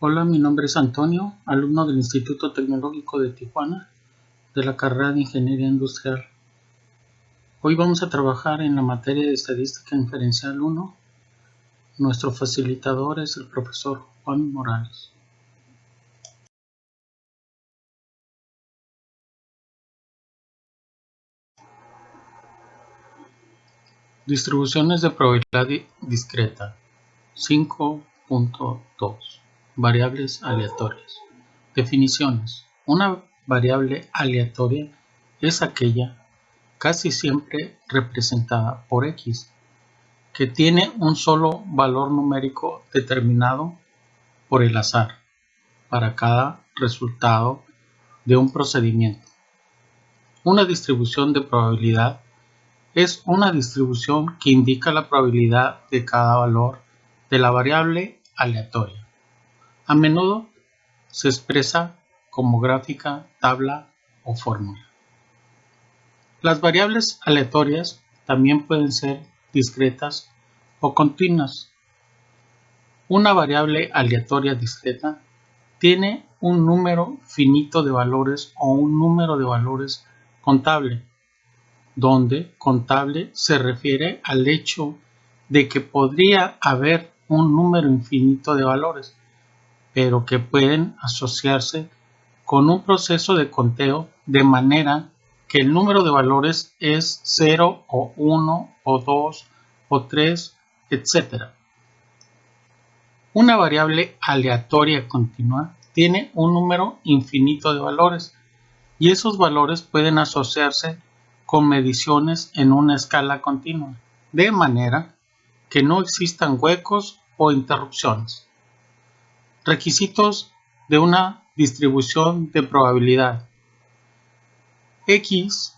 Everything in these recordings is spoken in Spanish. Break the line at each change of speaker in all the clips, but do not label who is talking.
Hola, mi nombre es Antonio, alumno del Instituto Tecnológico de Tijuana, de la carrera de Ingeniería Industrial. Hoy vamos a trabajar en la materia de Estadística Inferencial 1. Nuestro facilitador es el profesor Juan Morales. Distribuciones de probabilidad discreta 5.2. Variables aleatorias. Definiciones. Una variable aleatoria es aquella, casi siempre representada por X, que tiene un solo valor numérico determinado por el azar para cada resultado de un procedimiento. Una distribución de probabilidad es una distribución que indica la probabilidad de cada valor de la variable aleatoria. A menudo se expresa como gráfica, tabla o fórmula. Las variables aleatorias también pueden ser discretas o continuas. Una variable aleatoria discreta tiene un número finito de valores o un número de valores contable, donde contable se refiere al hecho de que podría haber un número infinito de valores, pero que pueden asociarse con un proceso de conteo de manera que el número de valores es 0 o 1 o 2 o 3, etc. Una variable aleatoria continua tiene un número infinito de valores y esos valores pueden asociarse con mediciones en una escala continua, de manera que no existan huecos o interrupciones. Requisitos de una distribución de probabilidad. X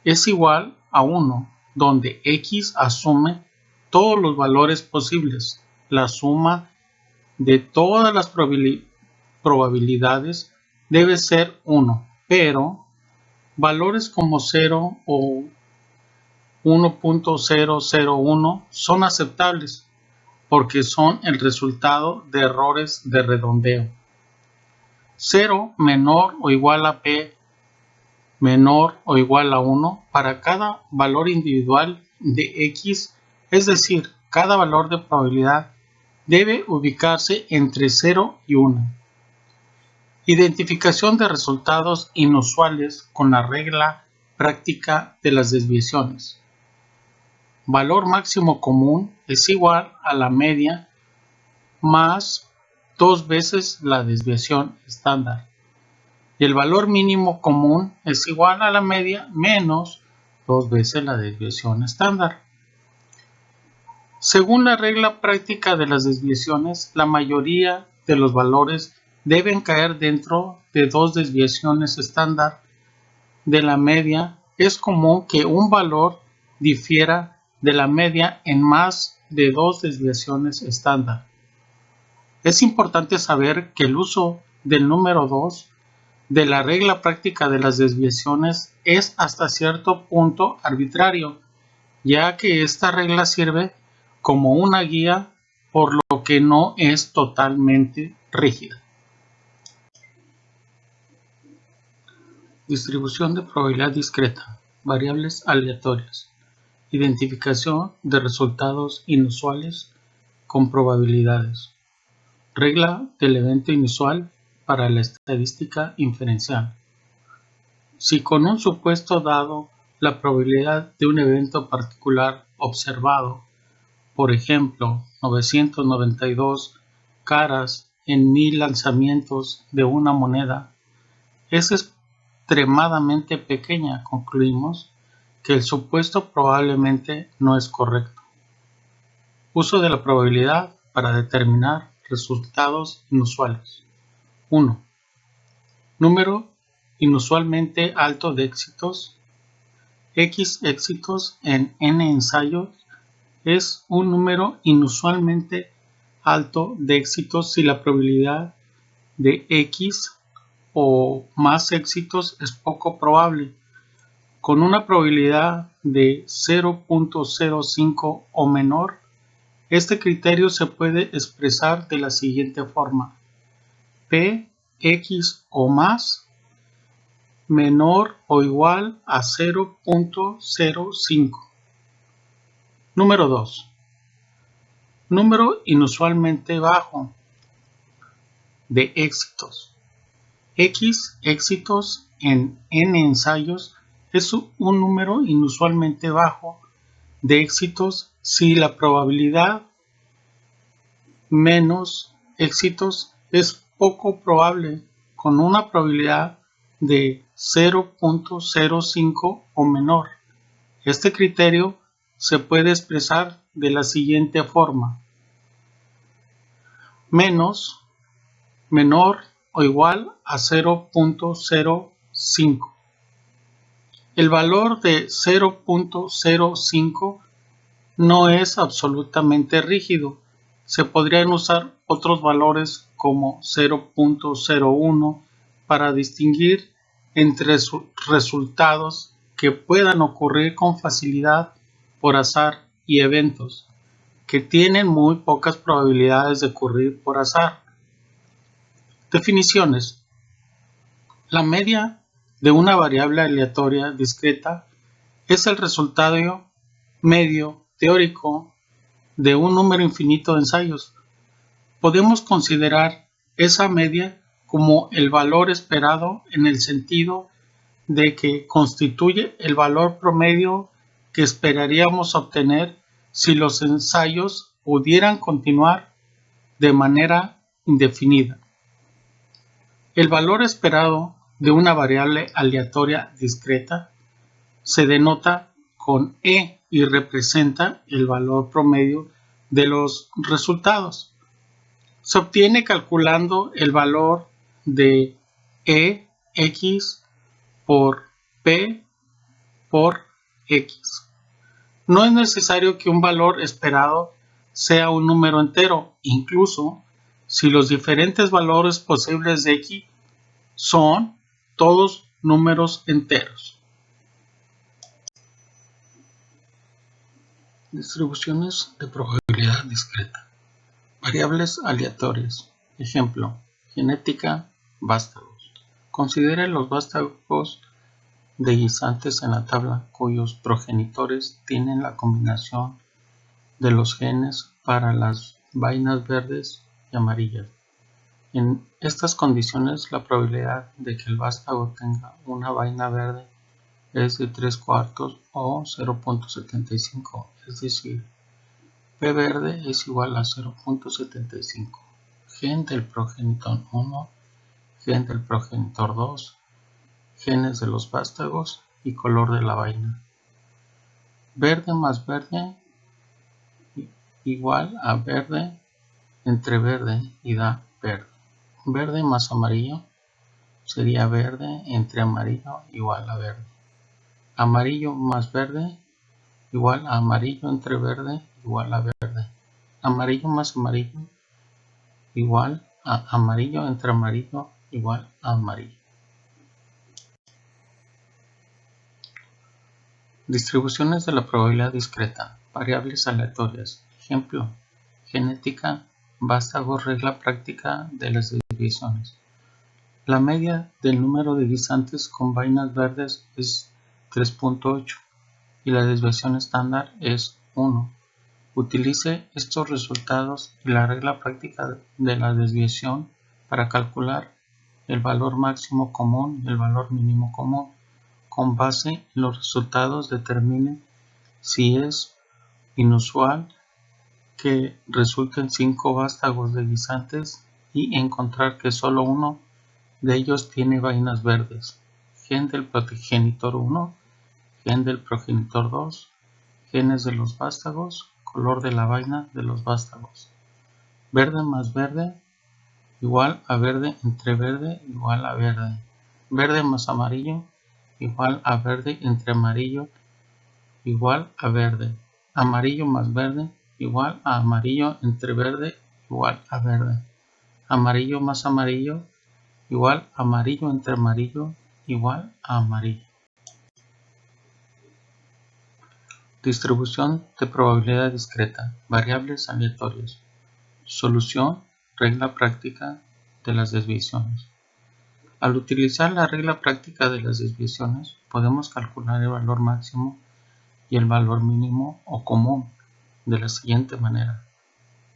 es igual a 1, donde X asume todos los valores posibles. La suma de todas las probabilidades debe ser 1, pero valores como 0 o 1.001 son aceptables porque son el resultado de errores de redondeo. 0 menor o igual a P menor o igual a 1 para cada valor individual de X, es decir, cada valor de probabilidad debe ubicarse entre 0 y 1. Identificación de resultados inusuales con la regla práctica de las desviaciones. Valor máximo común es igual a la media más 2 veces la desviación estándar. Y el valor mínimo común es igual a la media menos 2 veces la desviación estándar. Según la regla práctica de las desviaciones, la mayoría de los valores deben caer dentro de 2 desviaciones estándar de la media. Es común que un valor difiera de la media en más de 2 desviaciones estándar. Es importante saber que el uso del número 2 de la regla práctica de las desviaciones es hasta cierto punto arbitrario, ya que esta regla sirve como una guía, por lo que no es totalmente rígida. Distribución de probabilidad discreta, variables aleatorias, identificación de resultados inusuales con probabilidades, regla del evento inusual para la estadística inferencial. Si con un supuesto dado la probabilidad de un evento particular observado, por ejemplo, 992 caras en 1000 lanzamientos de una moneda, es extremadamente pequeña, concluimos que el supuesto probablemente no es correcto. Uso de la probabilidad para determinar resultados inusuales. 1. Número inusualmente alto de éxitos. X éxitos en n ensayos es un número inusualmente alto de éxitos si la probabilidad de X o más éxitos es poco probable. Con una probabilidad de 0.05 o menor, Este criterio se puede expresar de la siguiente forma: P, X o más, menor o igual a 0.05. Número 2. Número inusualmente bajo de éxitos. X éxitos en n ensayos es un número inusualmente bajo de éxitos si la probabilidad menos éxitos es poco probable, con una probabilidad de 0.05 o menor. Este criterio se puede expresar de la siguiente forma: menos, menor o igual a 0.05. El valor de 0.05 no es absolutamente rígido. Se podrían usar otros valores como 0.01 para distinguir entre resultados que puedan ocurrir con facilidad por azar y eventos que tienen muy pocas probabilidades de ocurrir por azar. Definiciones. La media de una variable aleatoria discreta es el resultado medio teórico de un número infinito de ensayos. Podemos considerar esa media como el valor esperado en el sentido de que constituye el valor promedio que esperaríamos obtener si los ensayos pudieran continuar de manera indefinida. El valor esperado de una variable aleatoria discreta se denota con E y representa el valor promedio de los resultados. Se obtiene calculando el valor de EX por P por X. No es necesario que un valor esperado sea un número entero, incluso si los diferentes valores posibles de X son todos números enteros. Distribuciones de probabilidad discreta. Variables aleatorias. Ejemplo: genética, vástagos. Considere los vástagos de guisantes en la tabla cuyos progenitores tienen la combinación de los genes para las vainas verdes y amarillas. En estas condiciones, la probabilidad de que el vástago tenga una vaina verde es de 3/4 o 0.75, es decir, P verde es igual a 0.75. Gen del progenitor 1, gen del progenitor 2, genes de los vástagos y color de la vaina. Verde más verde igual a verde entre verde y da verde. Verde más amarillo sería verde entre amarillo igual a verde. Amarillo más verde igual a amarillo entre verde igual a verde. Amarillo más amarillo igual a amarillo entre amarillo igual a amarillo. Distribuciones de la probabilidad discreta. Variables aleatorias. Ejemplo: genética, vástagos, regla práctica de las desviaciones. La media del número de guisantes con vainas verdes es 3.8 y la desviación estándar es 1. Utilice estos resultados y la regla práctica de la desviación para calcular el valor máximo común y el valor mínimo común. Con base en los resultados determine si es inusual que resulten 5 vástagos de guisantes y encontrar que solo uno de ellos tiene vainas verdes. Gen del progenitor 1, gen del progenitor 2, genes de los vástagos, color de la vaina de los vástagos. Verde más verde igual a verde entre verde igual a verde. Verde más amarillo igual a verde entre amarillo igual a verde. Amarillo más verde igual a amarillo entre verde igual a verde. Amarillo más amarillo igual a amarillo entre amarillo igual a amarillo. Distribución de probabilidad discreta. Variables aleatorias. Solución. Regla práctica de las desviaciones. Al utilizar la regla práctica de las desviaciones, podemos calcular el valor máximo y el valor mínimo o común de la siguiente manera.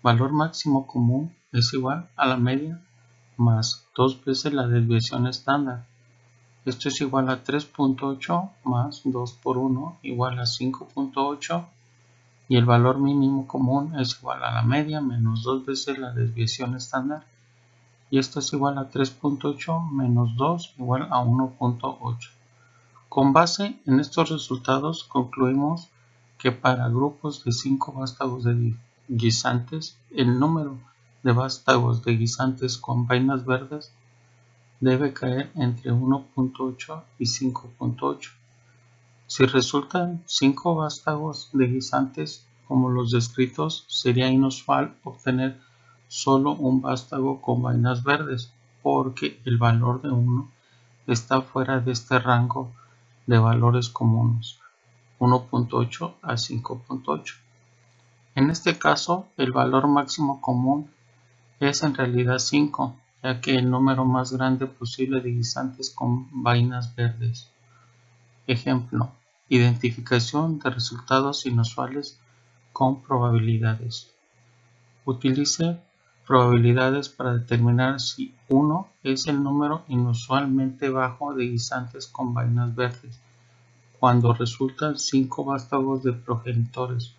Valor máximo común es igual a la media más 2 veces la desviación estándar. Esto es igual a 3.8 más 2 por 1 igual a 5.8 y el valor mínimo común es igual a la media menos 2 veces la desviación estándar y esto es igual a 3.8 menos 2 igual a 1.8. Con base en estos resultados concluimos que para grupos de 5 vástagos de guisantes el número de vástagos de guisantes con vainas verdes debe caer entre 1.8 y 5.8. Si resultan 5 vástagos de guisantes como los descritos, sería inusual obtener solo un vástago con vainas verdes, porque el valor de 1 está fuera de este rango de valores comunes, 1.8 a 5.8. En este caso, el valor máximo común es en realidad 5, ya que el número más grande posible de guisantes con vainas verdes. Ejemplo: identificación de resultados inusuales con probabilidades. Utilice probabilidades para determinar si 1 es el número inusualmente bajo de guisantes con vainas verdes, cuando resultan 5 vástagos de progenitores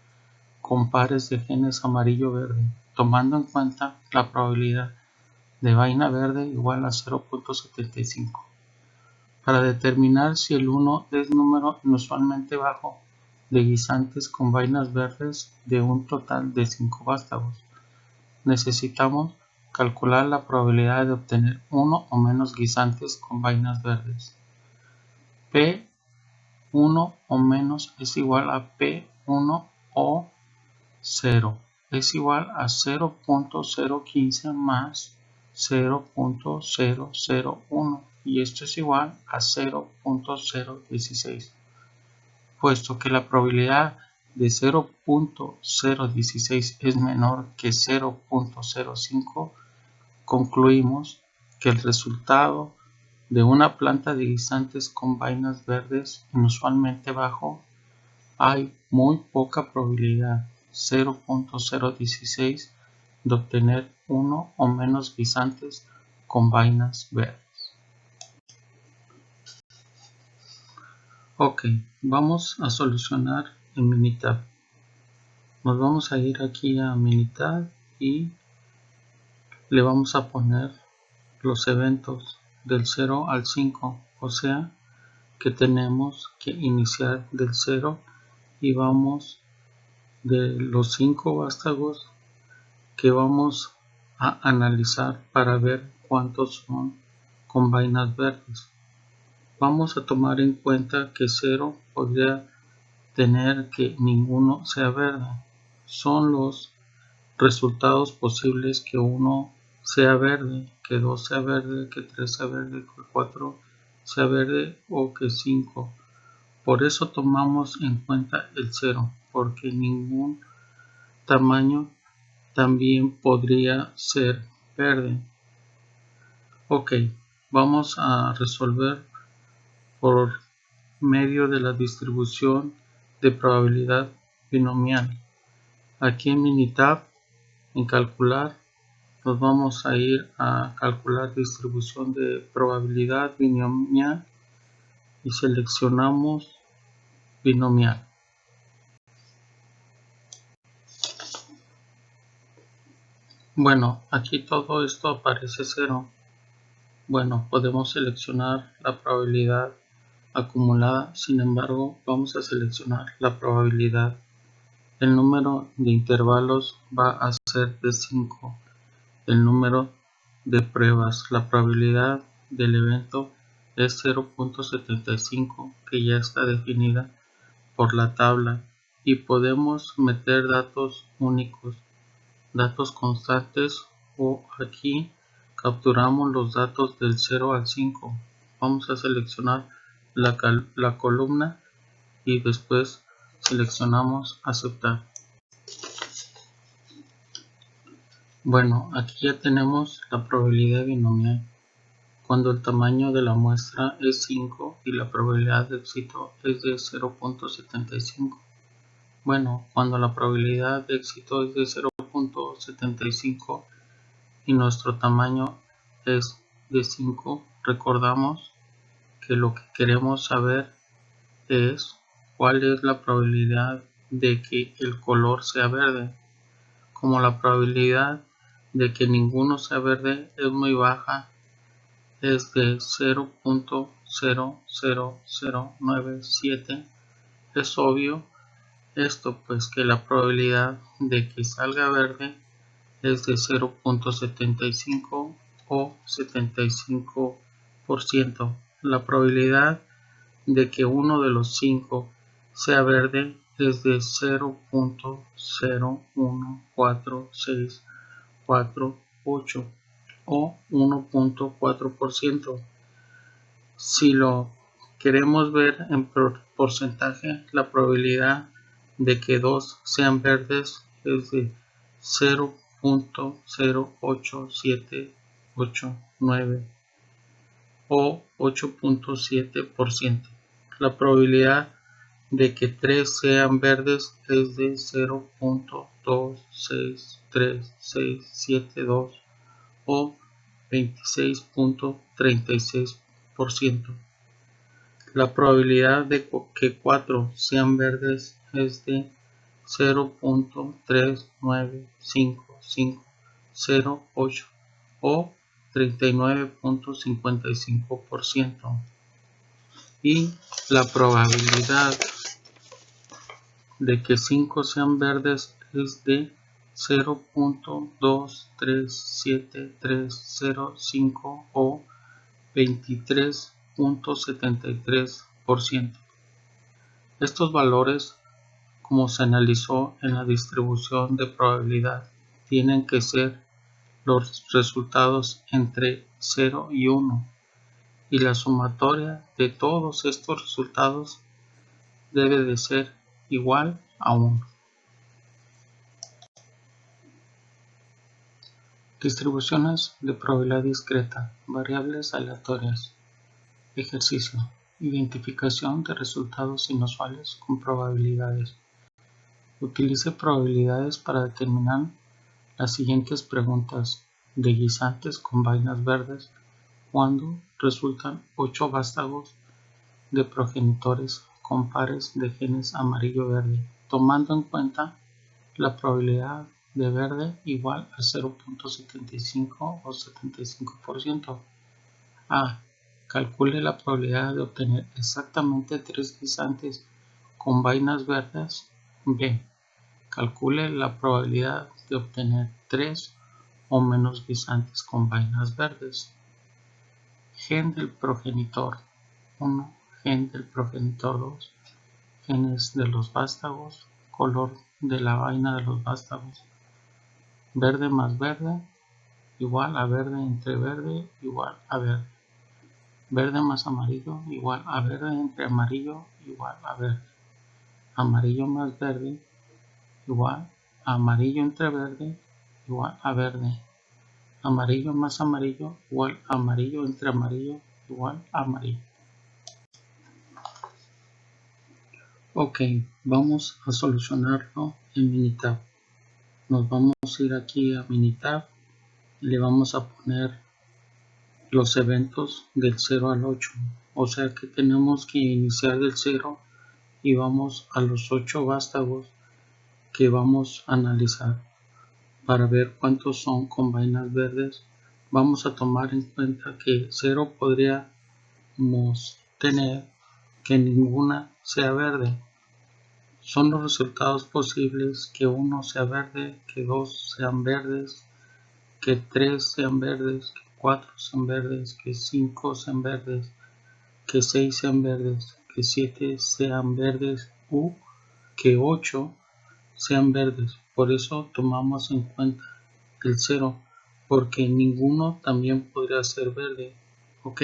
con pares de genes amarillo-verde, tomando en cuenta la probabilidad de vaina verde igual a 0.75. Para determinar si el 1 es número inusualmente bajo de guisantes con vainas verdes de un total de 5 vástagos, necesitamos calcular la probabilidad de obtener uno o menos guisantes con vainas verdes. P1 o menos es igual a P1 o 0 es igual a 0.015 más 0.001 y esto es igual a 0.016. Puesto que la probabilidad de 0.016 es menor que 0.05, concluimos que el resultado de una planta de guisantes con vainas verdes inusualmente bajo hay muy poca probabilidad, 0.016, de obtener uno o menos guisantes con vainas verdes. Ok, vamos a solucionar en Minitab. Nos vamos a ir aquí a Minitab y le vamos a poner los eventos del 0 al 5, o sea que tenemos que iniciar del 0 y vamos de los 5 vástagos que vamos a analizar para ver cuántos son con vainas verdes. Vamos a tomar en cuenta que 0 podría tener que ninguno sea verde. Son los resultados posibles que 1 sea verde, que 2 sea verde, que 3 sea verde, que 4 sea verde o que 5. Por eso tomamos en cuenta el 0, porque ningún tamaño también podría ser verde. Ok, vamos a resolver por medio de la distribución de probabilidad binomial. Aquí en Minitab, en calcular, nos vamos a ir a calcular distribución de probabilidad binomial y seleccionamos binomial. Bueno, aquí todo esto aparece 0. Bueno, podemos seleccionar la probabilidad acumulada, sin embargo, vamos a seleccionar la probabilidad. El número de intervalos va a ser de 5. El número de pruebas, la probabilidad del evento es 0.75, que ya está definida por la tabla, y podemos meter datos únicos, datos constantes, o aquí capturamos los datos del 0 al 5. Vamos a seleccionar la columna y después Seleccionamos aceptar. Bueno, aquí ya tenemos la probabilidad binomial. Cuando el tamaño de la muestra es 5 y la probabilidad de éxito es de 0.75. Bueno, cuando la probabilidad de éxito es de 0.75 y nuestro tamaño es de 5, recordamos que lo que queremos saber es cuál es la probabilidad de que el color sea verde. Como la probabilidad de que ninguno sea verde es muy baja, es de 0.00097, es obvio esto, pues que la probabilidad de que salga verde es de 0.75 o 75%. La probabilidad de que uno de los 5 sea verde es de 0.0146448 o 1.4%. Si lo queremos ver en porcentaje, la probabilidad de que 2 sean verdes es de 0.08789 o 8.7%. La probabilidad de que 3 sean verdes es de 0.2636672 o 26.36%. La probabilidad de que 4 sean verdes es de 0.3955508 o 39.55%. Y la probabilidad de que 5 sean verdes es de 0.237305 o 23.73%. Estos valores, como se analizó en la distribución de probabilidad, tienen que ser los resultados entre 0 y 1, y la sumatoria de todos estos resultados debe de ser igual a 1. Distribuciones de probabilidad discreta, variables aleatorias. Ejercicio: identificación de resultados inusuales con probabilidades. Utilice probabilidades para determinar las siguientes preguntas de guisantes con vainas verdes cuando resultan 8 vástagos de progenitores con pares de genes amarillo-verde, tomando en cuenta la probabilidad de verde igual a 0.75 o 75%. A. Calcule la probabilidad de obtener exactamente 3 guisantes con vainas verdes. B. Calcule la probabilidad de obtener 3 o menos guisantes con vainas verdes. Gen del progenitor 1, gen del progenitor 2, genes de los vástagos, color de la vaina de los vástagos. Verde más verde igual a verde entre verde igual a verde. Verde más amarillo igual a verde entre amarillo igual a verde. Amarillo más verde igual a amarillo entre verde igual a verde. Amarillo más amarillo igual a amarillo entre amarillo igual a amarillo. Ok, vamos a solucionarlo en Minitab. Nos vamos a ir aquí a Minitab y le vamos a poner los eventos del 0 al 8. O sea que tenemos que iniciar del 0 y vamos a los 8 vástagos que vamos a analizar. Para ver cuántos son con vainas verdes, vamos a tomar en cuenta que 0 podríamos tener que ninguna sea verde. Son los resultados posibles: que 1 sea verde, que 2 sean verdes, que 3 sean verdes, que 4 sean verdes, que 5 sean verdes, que 6 sean verdes, que 7 sean verdes u que 8 sean verdes. Por eso tomamos en cuenta el 0, porque ninguno también podría ser verde. Ok,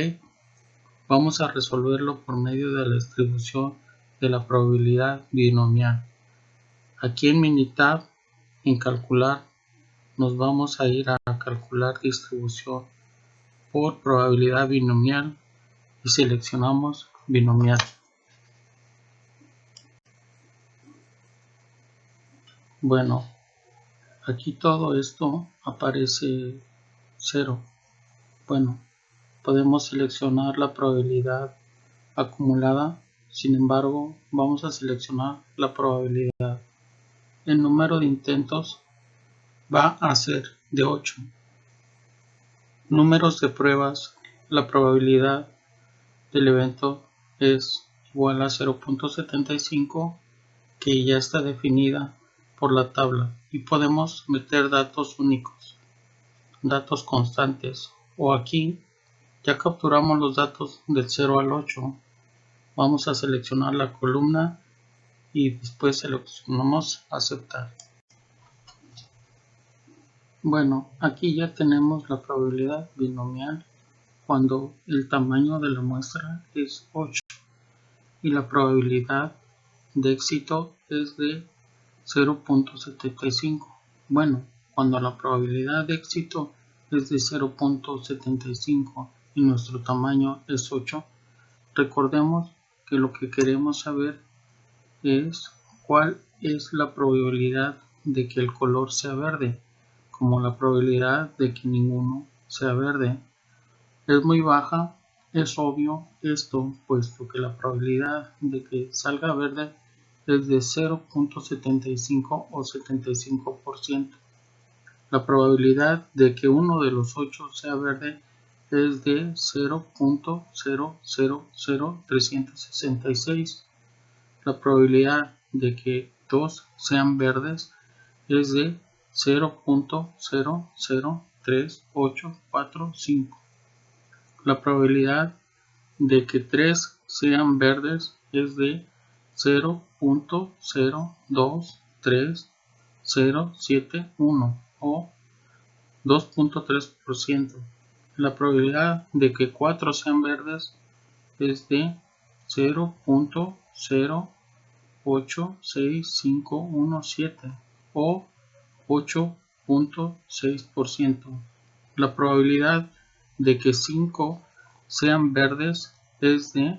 vamos a resolverlo por medio de la distribución de la probabilidad binomial. Aquí en Minitab, en calcular, nos vamos a ir a calcular distribución por probabilidad binomial y seleccionamos binomial. Bueno, aquí todo esto aparece 0. Bueno, podemos seleccionar la probabilidad acumulada, sin embargo, vamos a seleccionar la probabilidad. El número de intentos va a ser de 8. Números de pruebas, la probabilidad del evento es igual a 0.75, que ya está definida por la tabla, y podemos meter datos únicos, datos constantes, o aquí ya capturamos los datos del 0 al 8. Vamos a seleccionar la columna y después seleccionamos aceptar. Bueno, aquí ya tenemos la probabilidad binomial cuando el tamaño de la muestra es 8 y la probabilidad de éxito es de 0.75. Bueno, cuando la probabilidad de éxito es de 0.75 y nuestro tamaño es 8, recordemos que lo que queremos saber es cuál es la probabilidad de que el color sea verde, como la probabilidad de que ninguno sea verde. Es muy baja, es obvio esto, puesto que la probabilidad de que salga verde es de 0.75 o 75%. La probabilidad de que uno de los 8 sea verde es de 0.000366. La probabilidad de que 2 sean verdes es de 0.003845. La probabilidad de que 3 sean verdes es de 0.023071 o 2.3%. La probabilidad de que 4 sean verdes es de 0.086517 o 8.6%. La probabilidad de que 5 sean verdes es de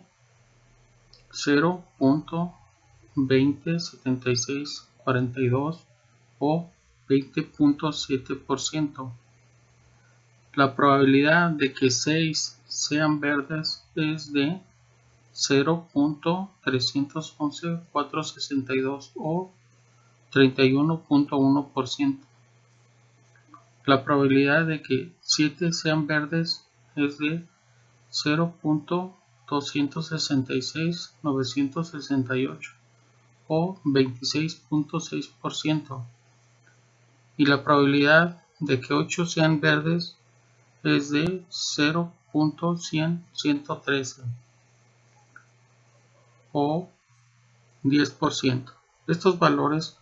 0.207642 o 20.7%. La probabilidad de que 6 sean verdes es de 0.311462 o 31.1%. La probabilidad de que 7 sean verdes es de 0.266968 o 26.6%. Y la probabilidad de que 8 sean verdes es de 0.10013 o 10%. Estos valores,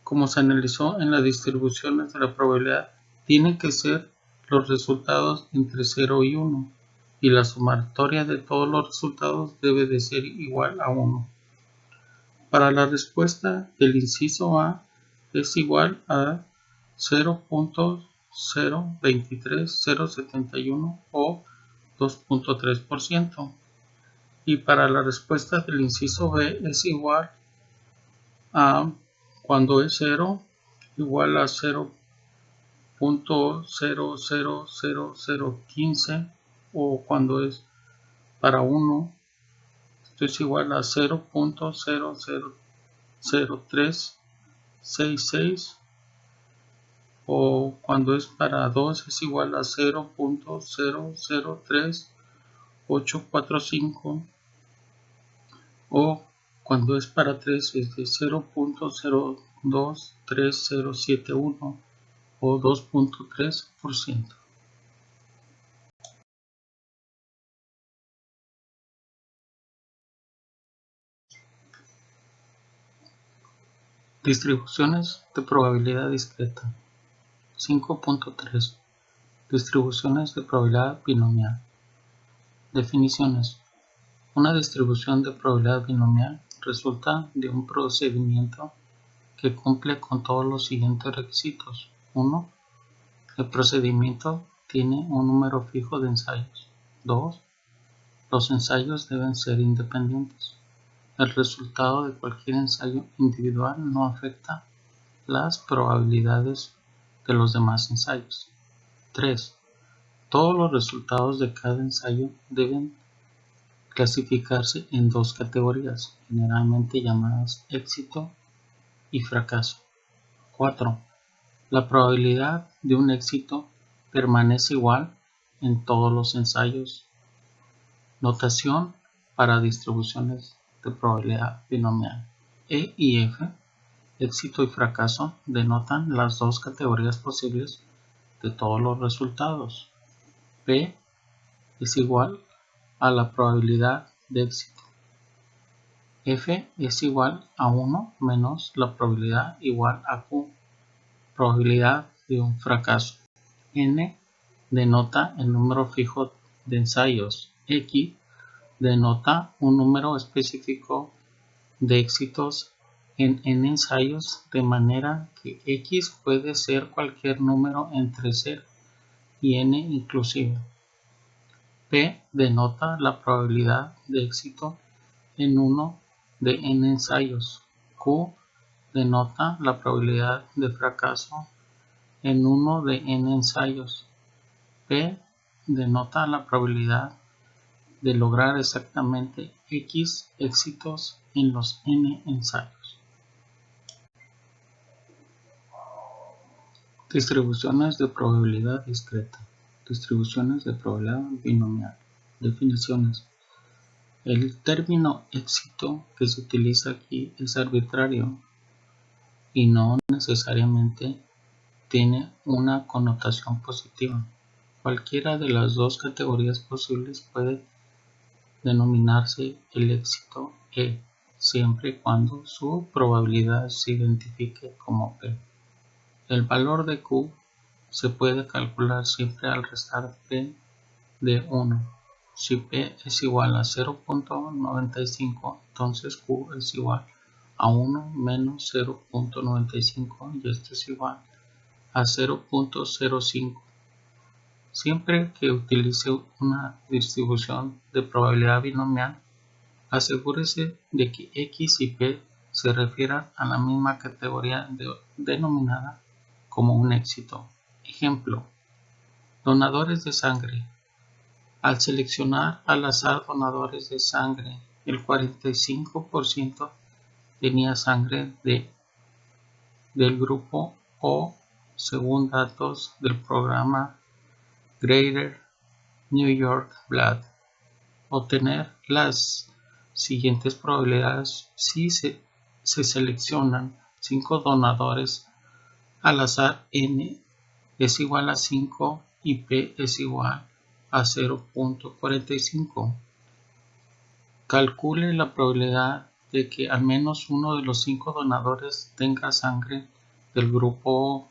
como se analizó en las distribuciones de la probabilidad, tienen que ser los resultados entre 0 y 1, y la sumatoria de todos los resultados debe de ser igual a 1. Para la respuesta del inciso A es igual a 0.023071 o 2.3%. Y para la respuesta del inciso B es igual a, cuando es 0, igual a 0.000015, o cuando es para 1, esto es igual a 0.000366, o cuando es para 2 es igual a 0.003845, o cuando es para 3 es de 0.023071 o 2.3%. Distribuciones de probabilidad discreta. 5.3. Distribuciones de probabilidad binomial. Definiciones. Una distribución de probabilidad binomial resulta de un procedimiento que cumple con todos los siguientes requisitos. 1. El procedimiento tiene un número fijo de ensayos. 2. Los ensayos deben ser independientes. El resultado de cualquier ensayo individual no afecta las probabilidades de los demás ensayos. 3. Todos los resultados de cada ensayo deben clasificarse en dos categorías, generalmente llamadas éxito y fracaso. 4. La probabilidad de un éxito permanece igual en todos los ensayos. Notación para distribuciones de probabilidad binomial. E y F, éxito y fracaso, denotan las dos categorías posibles de todos los resultados. P es igual a la probabilidad de éxito. F es igual a 1 menos la probabilidad igual a Q, probabilidad de un fracaso. N denota el número fijo de ensayos. X denota un número específico de éxitos en n ensayos, de manera que X puede ser cualquier número entre 0 y n inclusive. P denota la probabilidad de éxito en uno de n ensayos. Q denota la probabilidad de fracaso en uno de n ensayos. P denota la probabilidad de lograr exactamente X éxitos en los n ensayos. Distribuciones de probabilidad discreta. Distribuciones de probabilidad binomial. Definiciones. El término éxito que se utiliza aquí es arbitrario y no necesariamente tiene una connotación positiva. Cualquiera de las dos categorías posibles puede denominarse el éxito E, siempre y cuando su probabilidad se identifique como P. El valor de Q se puede calcular siempre al restar P de 1. Si P es igual a 0.95, entonces Q es igual a 1 menos 0.95 y esto es igual a 0.05. Siempre que utilice una distribución de probabilidad binomial, asegúrese de que X y P se refieran a la misma categoría denominada como un éxito. Ejemplo: donadores de sangre. Al seleccionar al azar donadores de sangre, el 45% tenía sangre del grupo O según datos del programa Greater New York Blood. Obtener las siguientes probabilidades si se seleccionan 5 donadores al azar. N es igual a 5 y P es igual a 0.45. Calcule la probabilidad de que al menos uno de los 5 donadores tenga sangre del grupo O.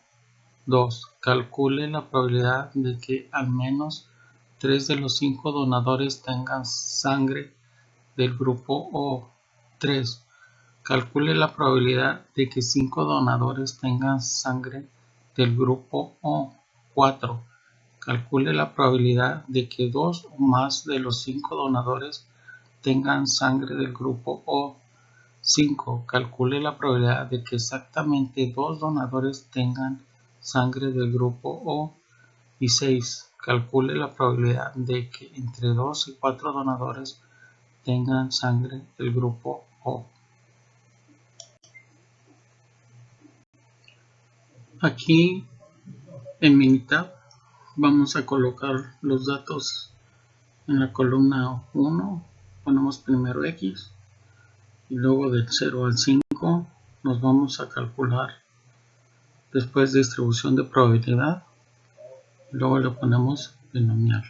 2. Calcule la probabilidad de que al menos 3 de los 5 donadores tengan sangre del grupo O. 3. Calcule la probabilidad de que 5 donadores tengan sangre del grupo O. 4. Calcule la probabilidad de que 2 o más de los 5 donadores tengan sangre del grupo O. 5. Calcule la probabilidad de que exactamente 2 donadores tengan sangre del grupo O. Y 6. Calcule la probabilidad de que entre 2 y 4 donadores tengan sangre del grupo O. Aquí en Minitab vamos a colocar los datos en la columna 1. Ponemos primero X y luego del 0 al 5 nos vamos a calcular después distribución de probabilidad. Luego le ponemos binomial.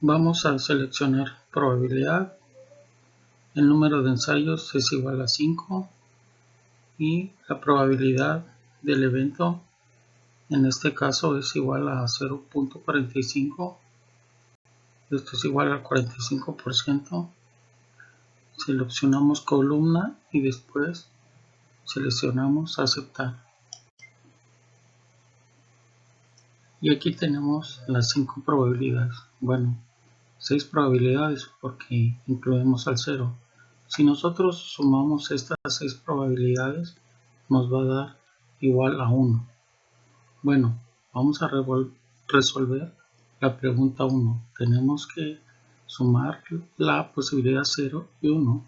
Vamos a seleccionar probabilidad. El número de ensayos es igual a 5 y la probabilidad del evento en este caso es igual a 0.45. Esto es igual al 45%. Seleccionamos columna y después seleccionamos aceptar. Y aquí tenemos las 5 probabilidades. Bueno, 6 probabilidades porque incluimos al 0. Si nosotros sumamos estas 6 probabilidades, nos va a dar igual a 1. Bueno, vamos a resolver la pregunta 1. Tenemos que sumar la posibilidad 0 y 1.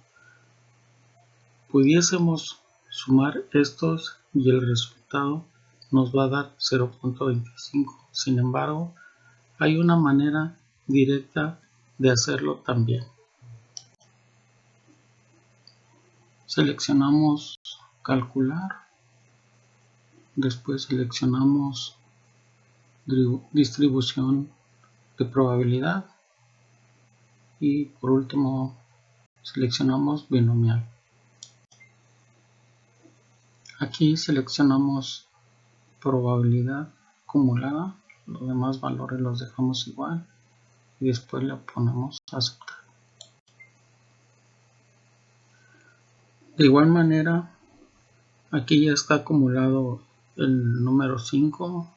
Pudiésemos sumar estos y el resultado nos va a dar 0.25. Sin embargo, hay una manera directa de hacerlo también. Seleccionamos calcular, después seleccionamos distribución de probabilidad y por último seleccionamos binomial. Aquí seleccionamos probabilidad acumulada, los demás valores los dejamos igual y después le ponemos aceptar. De igual manera, aquí ya está acumulado el número 5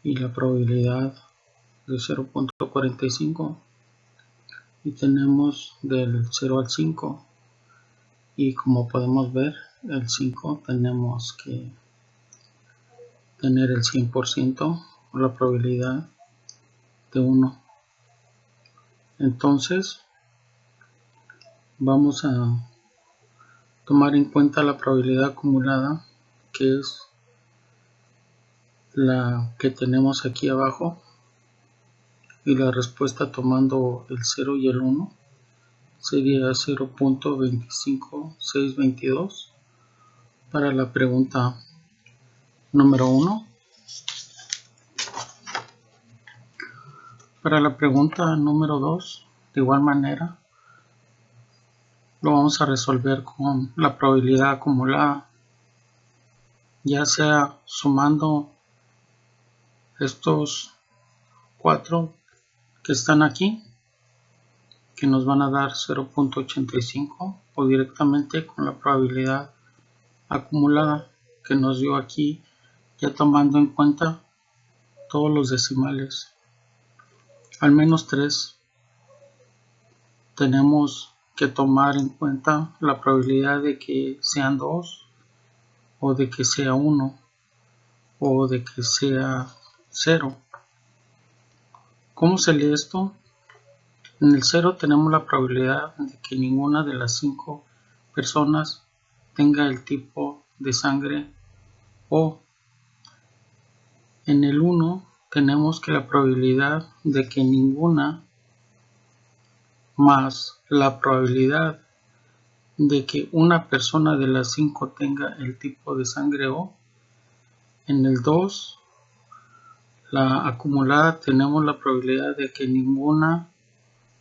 y la probabilidad de 0.45 y tenemos del 0 al 5 y como podemos ver el 5 tenemos que tener el 100% o la probabilidad de 1. Entonces vamos a tomar en cuenta la probabilidad acumulada, que es la que tenemos aquí abajo, y la respuesta tomando el 0 y el 1 sería 0.25622 para la pregunta número 1. Para la pregunta número 2, de igual manera, lo vamos a resolver con la probabilidad acumulada, ya sea sumando estos 4 que están aquí, que nos van a dar 0.85, o directamente con la probabilidad acumulada que nos dio aquí, ya tomando en cuenta todos los decimales, al menos 3. Tenemos que tomar en cuenta la probabilidad de que sean 2, o de que sea 1, o de que sea 0. ¿Cómo se lee esto? En el 0 tenemos la probabilidad de que ninguna de las 5 personas tenga el tipo de sangre O. En el 1 tenemos que la probabilidad de que ninguna más la probabilidad de que una persona de las 5 tenga el tipo de sangre O. En el 2, la acumulada, tenemos la probabilidad de que ninguna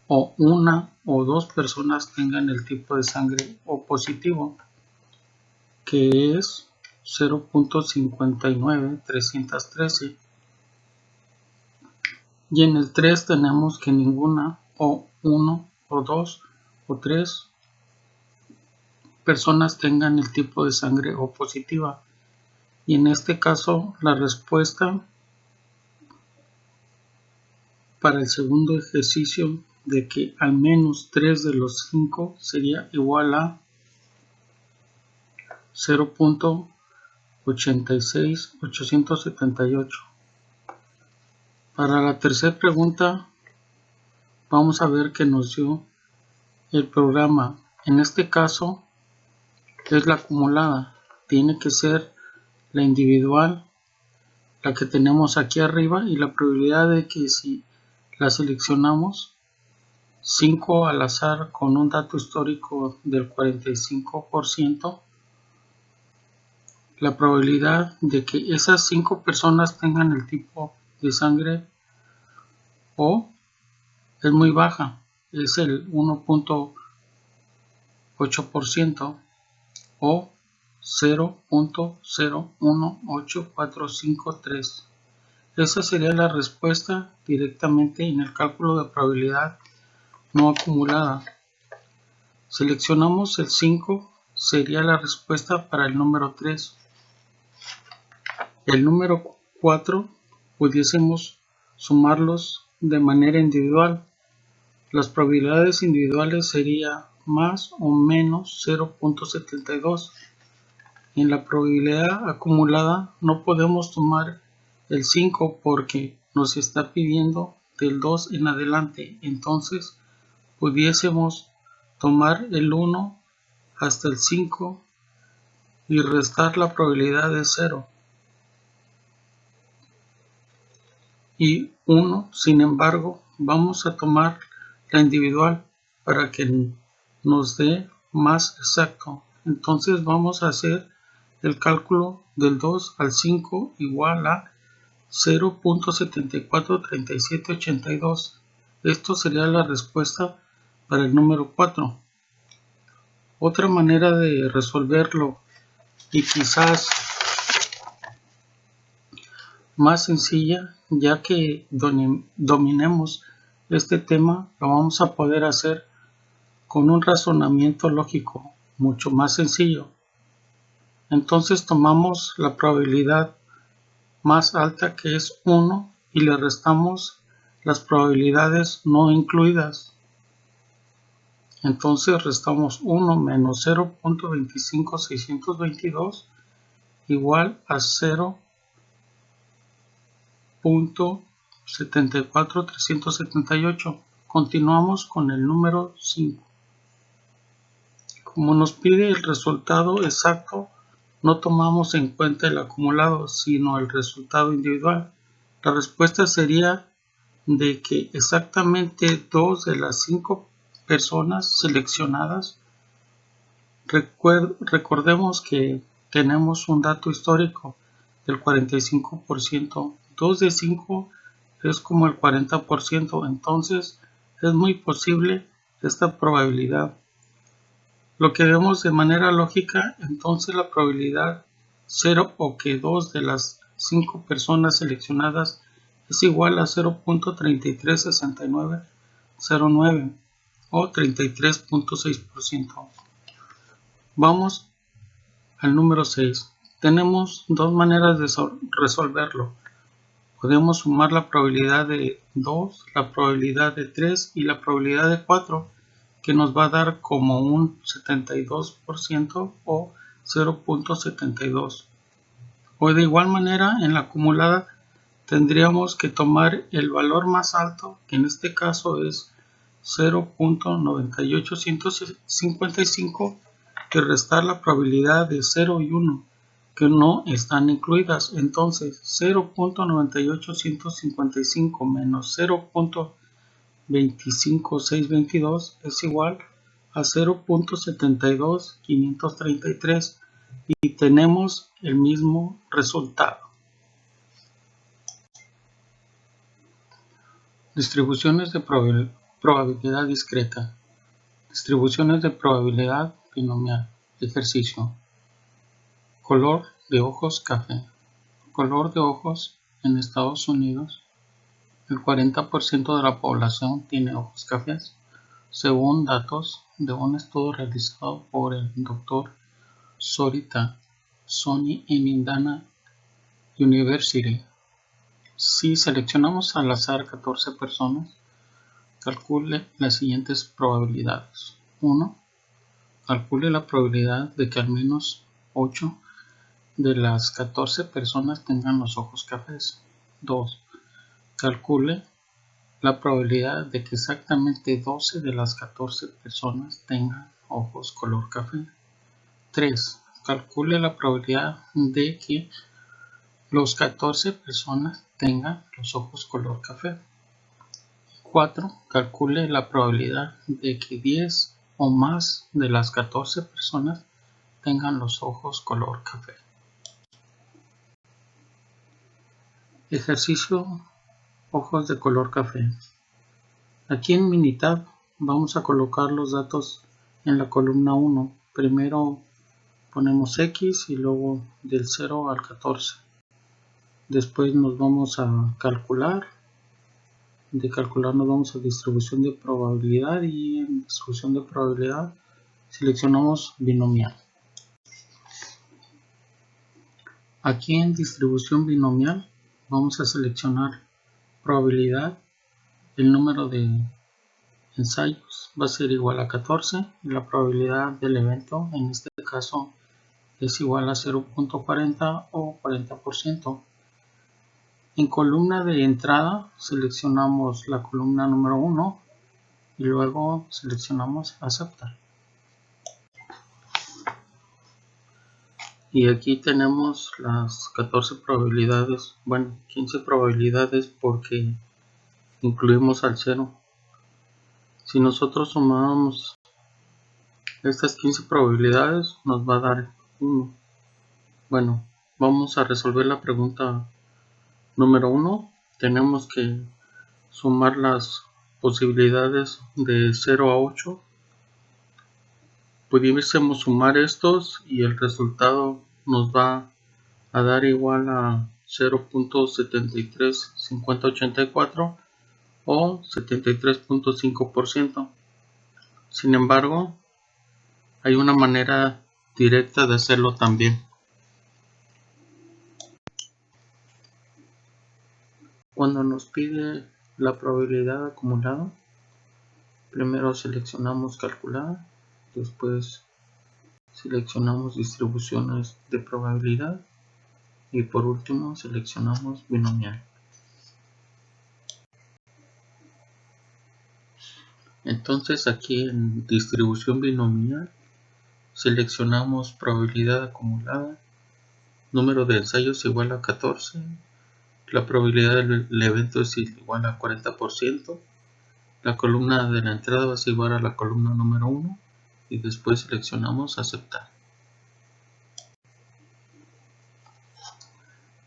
o una o 2 personas tengan el tipo de sangre O positivo, que es 0.59313. Y en el 3 tenemos que ninguna o 1 o 2 o 3 personas tengan el tipo de sangre O positiva. Y en este caso la respuesta para el segundo ejercicio de que al menos 3 de los 5 sería igual a 0.86878. Para la tercera pregunta vamos a ver que nos dio el programa. En este caso es la acumulada, tiene que ser la individual, la que tenemos aquí arriba, y la probabilidad de que si la seleccionamos 5 al azar con un dato histórico del 45%, la probabilidad de que esas 5 personas tengan el tipo de sangre O es muy baja, es el 1.8% o 0.018453. Esa sería la respuesta directamente en el cálculo de probabilidad no acumulada. Seleccionamos el 5, sería la respuesta para el número 3. El número 4 pudiésemos sumarlos de manera individual. Las probabilidades individuales serían más o menos 0.72. En la probabilidad acumulada no podemos tomar el 5 porque nos está pidiendo del 2 en adelante. Entonces pudiésemos tomar el 1 hasta el 5 y restar la probabilidad de 0 y 1. Sin embargo, vamos a tomar la individual para que nos dé más exacto. Entonces vamos a hacer el cálculo del 2 al 5 igual a 0.743782. Esto sería la respuesta para el número 4. Otra manera de resolverlo y quizás más sencilla, ya que dominemos este tema, lo vamos a poder hacer con un razonamiento lógico mucho más sencillo. Entonces tomamos la probabilidad más alta, que es 1, y le restamos las probabilidades no incluidas. Entonces restamos 1 menos 0.25622 igual a 0.74378. Continuamos con el número 5. Como nos pide el resultado exacto, no tomamos en cuenta el acumulado, sino el resultado individual. La respuesta sería de que exactamente 2 de las 5 personas seleccionadas, recordemos que tenemos un dato histórico del 45%, 2 de 5 es como el 40%, entonces es muy posible esta probabilidad. Lo que vemos de manera lógica, entonces la probabilidad 0 o que 2 de las 5 personas seleccionadas es igual a 0.336909 o 33.6%. Vamos al número 6. Tenemos dos maneras de resolverlo. Podemos sumar la probabilidad de 2, la probabilidad de 3 y la probabilidad de 4, que nos va a dar como un 72% o 0.72. O de igual manera, en la acumulada tendríamos que tomar el valor más alto, que en este caso es 0.98155, y restar la probabilidad de 0 y 1, que no están incluidas. Entonces 0.98155 menos 0.25622 es igual a 0.72533 y tenemos el mismo resultado. Distribuciones de probabilidad discreta. Distribuciones de probabilidad binomial. Ejercicio. Color de ojos café. Color de ojos en Estados Unidos. El 40% de la población tiene ojos cafés, según datos de un estudio realizado por el Dr. Sorita Soni en Indiana University. Si seleccionamos al azar 14 personas, calcule las siguientes probabilidades. 1. Calcule la probabilidad de que al menos 8 de las 14 personas tengan los ojos cafés. 2. Calcule la probabilidad de que exactamente 12 de las 14 personas tengan ojos color café. 3. Calcule la probabilidad de que los 14 personas tengan los ojos color café. 4. Calcule la probabilidad de que 10 o más de las 14 personas tengan los ojos color café. Ejercicio ojos de color café. Aquí en Minitab vamos a colocar los datos en la columna 1. Primero ponemos X y luego del 0 al 14. Después nos vamos a calcular. De calcular nos vamos a distribución de probabilidad y en distribución de probabilidad seleccionamos binomial. Aquí en distribución binomial vamos a seleccionar probabilidad. El número de ensayos va a ser igual a 14 y la probabilidad del evento en este caso es igual a 0.40 o 40%. En columna de entrada seleccionamos la columna número 1 y luego seleccionamos aceptar. Y aquí tenemos las 14 probabilidades, bueno, 15 probabilidades porque incluimos al 0. Si nosotros sumamos estas 15 probabilidades nos va a dar 1. Bueno, vamos a resolver la pregunta número 1. Tenemos que sumar las posibilidades de 0 a 8. Pudiésemos sumar estos y el resultado nos va a dar igual a 0.735084 o 73.5%. Sin embargo, hay una manera directa de hacerlo también. Cuando nos pide la probabilidad acumulada, primero seleccionamos calcular, después seleccionamos distribuciones de probabilidad y por último seleccionamos binomial. Entonces aquí en distribución binomial seleccionamos probabilidad acumulada, número de ensayos igual a 14, la probabilidad del evento es igual a 40%, la columna de la entrada va a ser igual a la columna número 1 y después seleccionamos aceptar.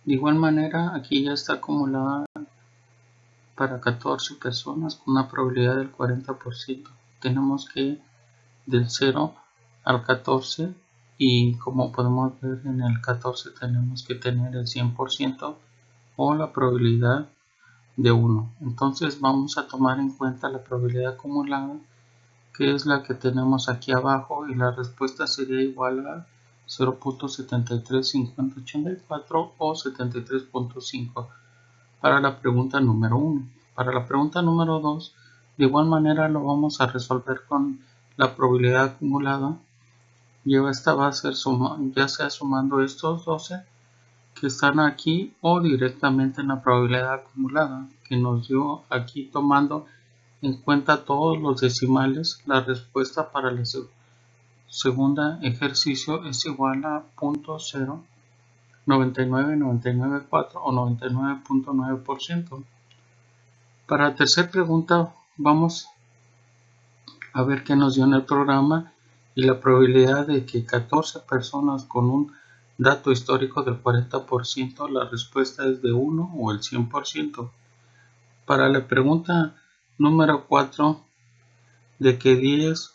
De igual manera aquí ya está acumulada para 14 personas con una probabilidad del 40%. Tenemos que del 0 al 14 y como podemos ver en el 14 tenemos que tener el 100% o la probabilidad de 1. Entonces vamos a tomar en cuenta la probabilidad acumulada, que es la que tenemos aquí abajo, y la respuesta sería igual a 0.735084 o 73.5 para la pregunta número 1. Para la pregunta número 2, de igual manera lo vamos a resolver con la probabilidad acumulada. Y esta va a ser ya sea sumando estos 12 que están aquí o directamente en la probabilidad acumulada que nos dio aquí, tomando en cuenta todos los decimales. La respuesta para el segundo ejercicio es igual a 0.09994 o 99.9%. Para la tercera pregunta vamos a ver qué nos dio en el programa y la probabilidad de que 14 personas con un dato histórico del 40%, la respuesta es de 1 o el 100%. Para la pregunta número 4, de que 10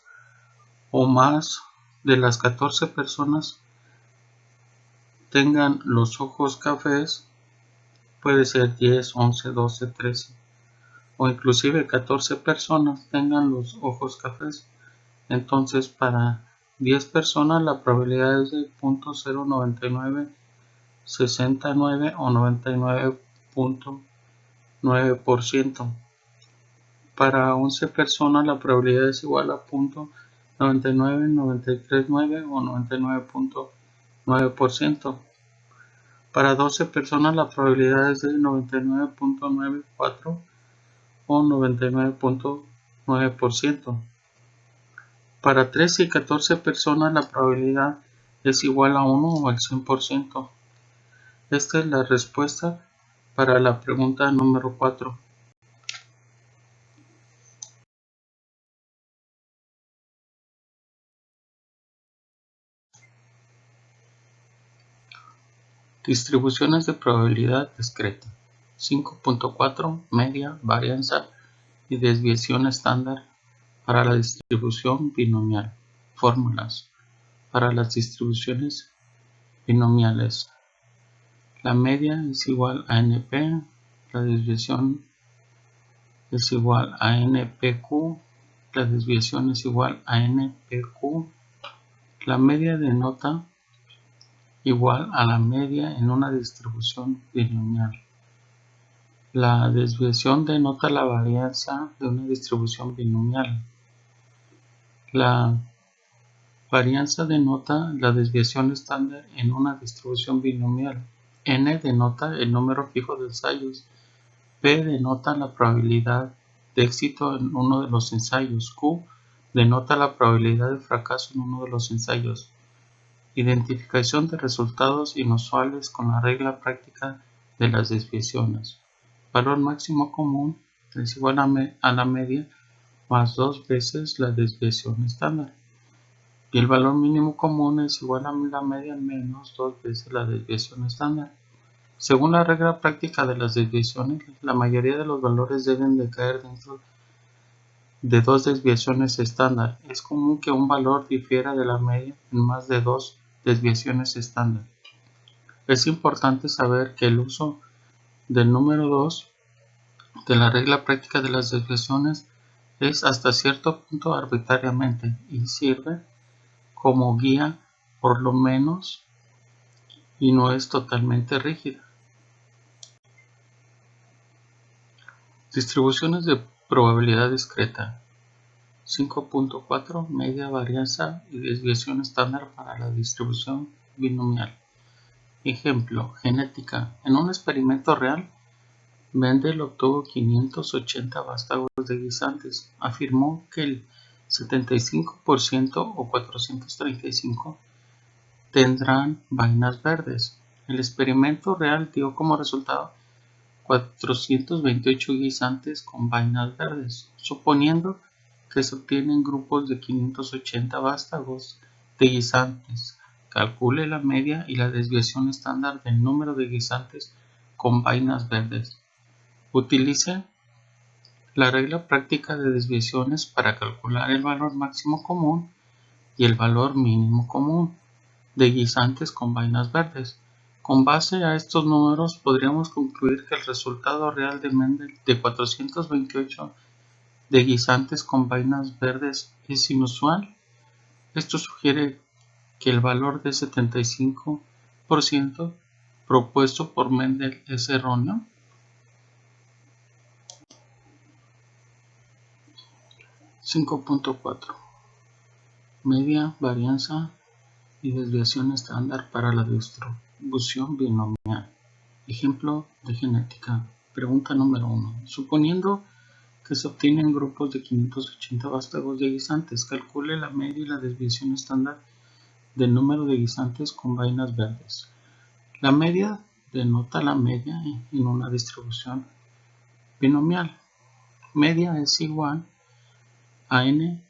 o más de las 14 personas tengan los ojos cafés, puede ser 10, 11, 12, 13 o inclusive 14 personas tengan los ojos cafés. Entonces para 10 personas la probabilidad es de 0.09969 o 99.9%. Para 11 personas la probabilidad es igual a 0.99939 o 99.9%. Para 12 personas la probabilidad es de 99.94 o 99.9%. Para 13 y 14 personas la probabilidad es igual a 1 o al 100%. Esta es la respuesta para la pregunta número 4. Distribuciones de probabilidad discreta. 5.4 media, varianza y desviación estándar para la distribución binomial. Fórmulas para las distribuciones binomiales. La media es igual a NP, la desviación es igual a NPQ, la desviación es igual a NPQ. La media denota igual a la media en una distribución binomial. La desviación denota la varianza de una distribución binomial. La varianza denota la desviación estándar en una distribución binomial. N denota el número fijo de ensayos. P denota la probabilidad de éxito en uno de los ensayos. Q denota la probabilidad de fracaso en uno de los ensayos. Identificación de resultados inusuales con la regla práctica de las desviaciones. Valor máximo común es igual a la media más 2 veces la desviación estándar. Y el valor mínimo común es igual a la media menos 2 veces la desviación estándar. Según la regla práctica de las desviaciones, la mayoría de los valores deben de caer dentro de 2 desviaciones estándar. Es común que un valor difiera de la media en más de 2 desviaciones estándar. Es importante saber que el uso del número 2 de la regla práctica de las desviaciones es hasta cierto punto arbitrariamente y sirve como guía por lo menos y no es totalmente rígida. Distribuciones de probabilidad discreta. 5.4 Media varianza y desviación estándar para la distribución binomial. Ejemplo, genética. En un experimento real, Mendel obtuvo 580 vástagos de guisantes. Afirmó que el 75% o 435 tendrán vainas verdes. El experimento real dio como resultado 428 guisantes con vainas verdes, suponiendo que se obtienen grupos de 580 vástagos de guisantes. Calcule la media y la desviación estándar del número de guisantes con vainas verdes. Utilice la regla práctica de desviaciones para calcular el valor máximo común y el valor mínimo común de guisantes con vainas verdes. Con base a estos números podríamos concluir que el resultado real de Mendel de 428 de guisantes con vainas verdes es inusual. Esto sugiere que el valor de 75% propuesto por Mendel es erróneo. 5.4 Media, varianza y desviación estándar para la distribución binomial. Ejemplo de genética. Pregunta número 1. Suponiendo que se obtienen grupos de 580 vástagos de guisantes, calcule la media y la desviación estándar del número de guisantes con vainas verdes. La media denota la media en una distribución binomial. Media es igual a n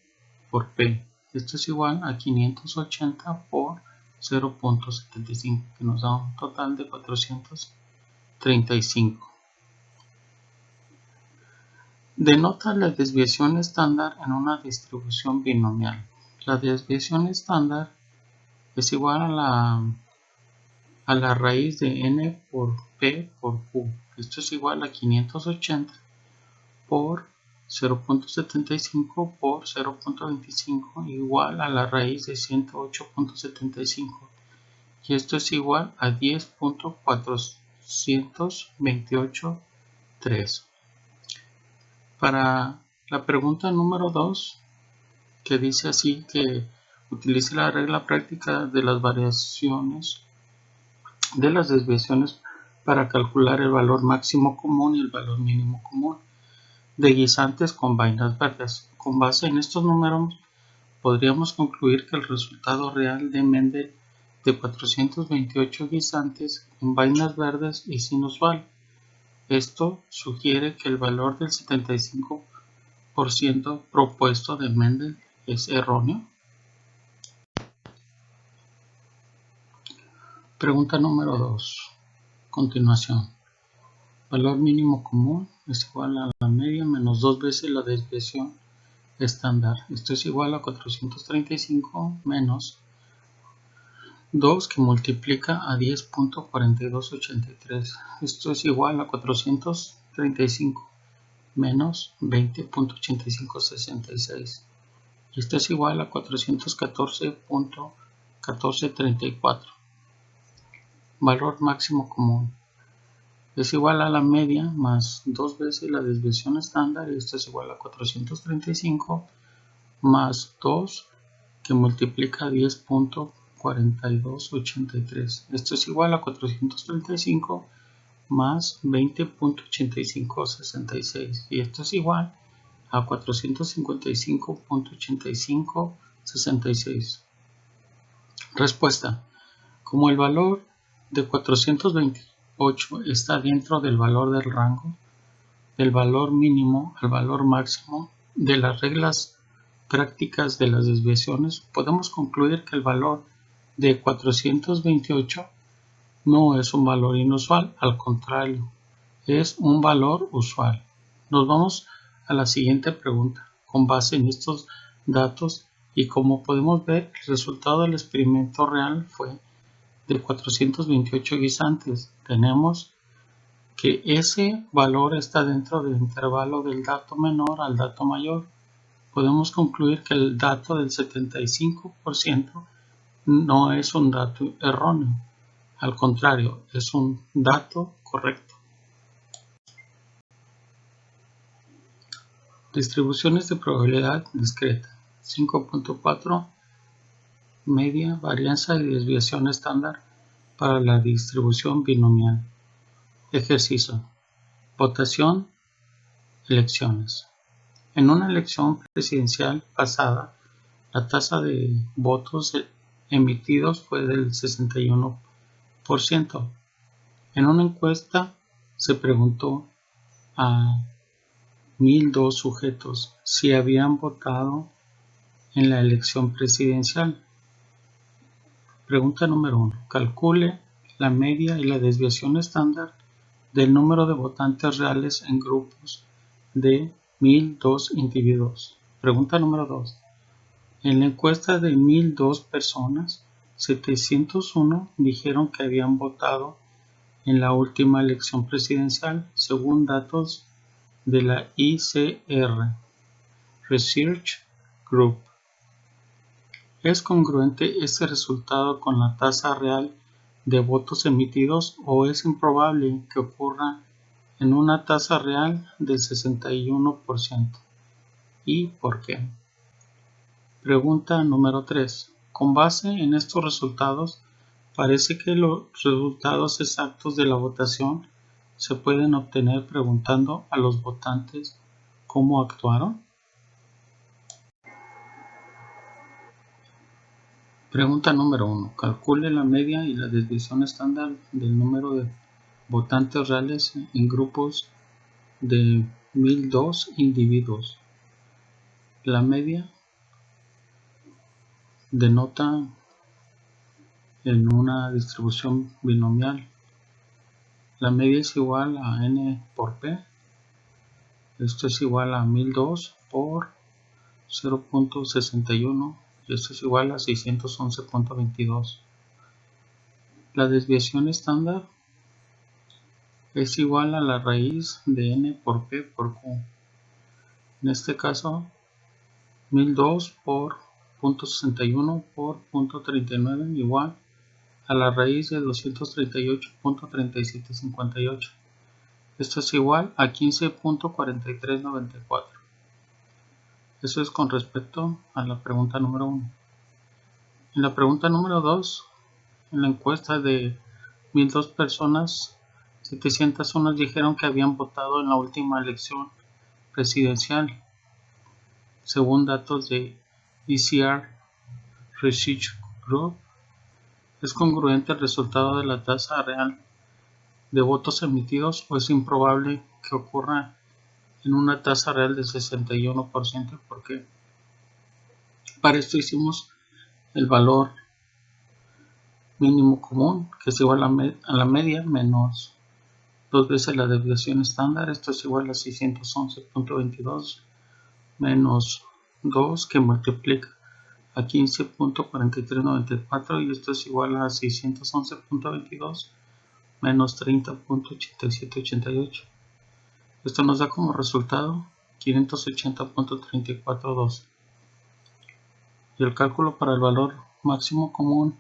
por p. Esto es igual a 580 por 0.75, que nos da un total de 435. Denota la desviación estándar en una distribución binomial. La desviación estándar es igual a la raíz de n por p por q. Esto es igual a 580 por 0.75 por 0.25 igual a la raíz de 108.75. Y esto es igual a 10.428.3. Para la pregunta número 2, que dice así, que utilice la regla práctica de las variaciones de las desviaciones para calcular el valor máximo común y el valor mínimo común de guisantes con vainas verdes. Con base en estos números podríamos concluir que el resultado real de Mendel de 428 guisantes con vainas verdes es inusual. Esto sugiere que el valor del 75% propuesto de Mendel es erróneo. Pregunta número 2. Continuación. Valor mínimo común es igual a la media menos 2 veces la desviación estándar. Esto es igual a 435 menos 2 que multiplica a 10.4283. Esto es igual a 435 menos 20.8566. Y esto es igual a 414.1434. Valor máximo común es igual a la media más 2 veces la desviación estándar, y esto es igual a 435 más 2 que multiplica a 10.4283. Esto es igual a 435 más 20.8566, y esto es igual a 455.8566. Respuesta: como el valor de 428 está dentro del valor del rango, del valor mínimo al valor máximo de las reglas prácticas de las desviaciones, podemos concluir que el valor de 428 no es un valor inusual, al contrario, es un valor usual. Nos vamos a la siguiente pregunta. Con base en estos datos y como podemos ver, el resultado del experimento real fue de 428 guisantes. Tenemos que ese valor está dentro del intervalo del dato menor al dato mayor. Podemos concluir que el dato del 75% no es un dato erróneo. Al contrario, es un dato correcto. Distribuciones de probabilidad discreta. 5.4. Media, varianza y desviación estándar para la distribución binomial. Ejercicio. Votación. Elecciones. En una elección presidencial pasada, la tasa de votos emitidos fue del 61%. En una encuesta se preguntó a 1,002 sujetos si habían votado en la elección presidencial. Pregunta número 1. Calcule la media y la desviación estándar del número de votantes reales en grupos de 1,002 individuos. Pregunta número 2. En la encuesta de 1,002 personas, 701 dijeron que habían votado en la última elección presidencial, según datos de la ICR Research Group. ¿Es congruente este resultado con la tasa real de votos emitidos o es improbable que ocurra en una tasa real del 61%? ¿Y por qué? Pregunta número 3. Con base en estos resultados, parece que los resultados exactos de la votación se pueden obtener preguntando a los votantes cómo actuaron. Pregunta número 1. Calcule la media y la desviación estándar del número de votantes reales en grupos de 1,002 individuos. La media denota en una distribución binomial. La media es igual a n por p. Esto es igual a 1,002 por 0.61 y esto es igual a 611.22. La desviación estándar es igual a la raíz de n por p por q. En este caso, 1,002 por 0.61 por 0.39 igual a la raíz de 238.3758. Esto es igual a 15.4394. Eso es con respecto a la pregunta número 1. En la pregunta número 2, en la encuesta de 1,002 personas, 701 dijeron que habían votado en la última elección presidencial. Según datos de ICR Research Group, ¿es congruente el resultado de la tasa real de votos emitidos o es improbable que ocurra en una tasa real del 61%? Porque para esto hicimos el valor mínimo común, que es igual a la media menos 2 veces la desviación estándar. Esto es igual a 611.22 menos 2 que multiplica a 15.4394 y esto es igual a 611.22 menos 30.8788. Esto nos da como resultado 580.3412. Y el cálculo para el valor máximo común